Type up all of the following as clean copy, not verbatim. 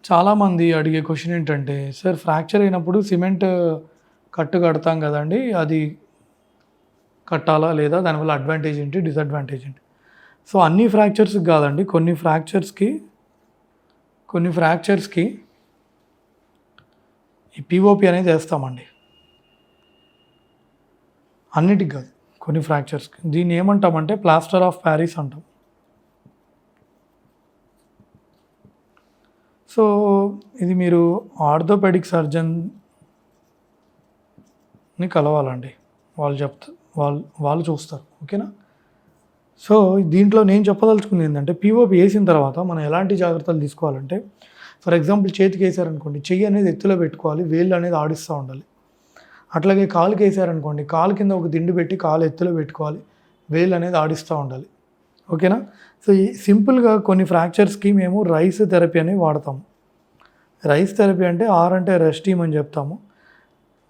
చాలామంది అడిగే క్వశ్చన్ ఏంటంటే, సార్ ఫ్రాక్చర్ అయినప్పుడు సిమెంట్ కట్టు కడతాం కదండీ! అది కట్టాలా? లేదా? దానివల్ల అడ్వాంటేజ్ ఏంటి? డిసడ్వాంటేజ్ ఏంటి? సో, అన్ని ఫ్రాక్చర్స్‌కి కాదండి. కొన్ని ఫ్రాక్చర్స్‌కి ఈ పీఓపీ అనేది ఏస్తామండి. అన్నిటికి కాదు. కొన్ని ఫ్రాక్చర్స్‌కి. దీన్ని ఏమంటామంటే ప్లాస్టర్ ఆఫ్ ప్యారిస్ అంటాం. సో, ఇది మీరు ఆర్థోపెడిక్ సర్జన్‌ని కలవాలండి. వాళ్ళు చూస్తారు. ఓకేనా? సో, దీంట్లో నేను చెప్పదలుచుకుంది ఏంటంటే, పీఓపీ ఏసిన తర్వాత మనం ఎలాంటి జాగ్రత్తలు తీసుకోవాలంటే, ఫర్ ఎగ్జాంపుల్ చేతికి ఏసారనుకోండి, చెయ్యి అనేది ఎత్తులో పెట్టుకోవాలి, వేళ్ళు అనేది ఆడిస్తూ ఉండాలి. అట్లాగే కాలుకి ఏసారనుకోండి, కాలు కింద ఒక దిండు పెట్టి కాలు ఎత్తులో పెట్టుకోవాలి, వేళ్ళు అనేది ఆడిస్తూ ఉండాలి. ఓకేనా? సో, ఈ సింపుల్‌గా కొన్ని ఫ్రాక్చర్స్‌కి మేము రైస్ థెరపీ అని వాడతాము. రైస్ థెరపీ అంటే ఆర్ అంటే రెస్ట్ ఇయ్యమని చెప్తాము.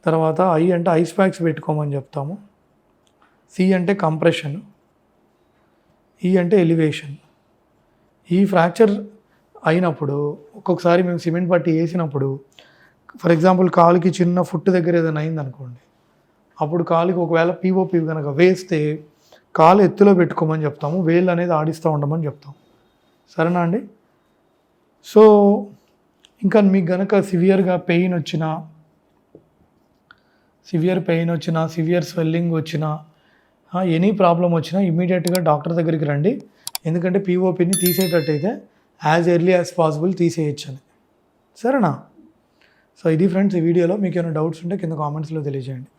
తర్వాత ఐ అంటే ఐస్ ప్యాక్స్ పెట్టుకోమని చెప్తాము. సి అంటే కంప్రెషన్. ఈ అంటే ఎలివేషన్. ఈ ఫ్రాక్చర్ అయినప్పుడు ఒక్కొక్కసారి మేము సిమెంట్ పట్టి వేసినప్పుడు ఫర్ ఎగ్జాంపుల్ కాలుకి చిన్న ఫుట్ దగ్గర ఏదైనా అయిందనుకోండి, అప్పుడు కాలుకి ఒకవేళ పీఓపీ కనుక వేస్తే కాలు ఎత్తులో పెట్టుకోమని చెప్తాము, వేళ్ళు అనేది ఆడిస్తూ ఉండమని చెప్తాం. సరేనా అండి? సో, ఇంకా మీకు కనుక సివియర్ పెయిన్ వచ్చినా, సివియర్ స్వెల్లింగ్ వచ్చినా, ఎనీ ప్రాబ్లం వచ్చినా ఇమీడియట్గా డాక్టర్ దగ్గరికి రండి. ఎందుకంటే పీఓపీని తీసేటట్టయితే యాజ్ ఎర్లీ యాజ్ పాసిబుల్ తీసేయచ్చని. సరేనా? సో, ఇది ఫ్రెండ్స్ ఈ వీడియోలో. మీకు ఏమైనా డౌట్స్ ఉంటే కింద కామెంట్స్లో తెలియజేయండి.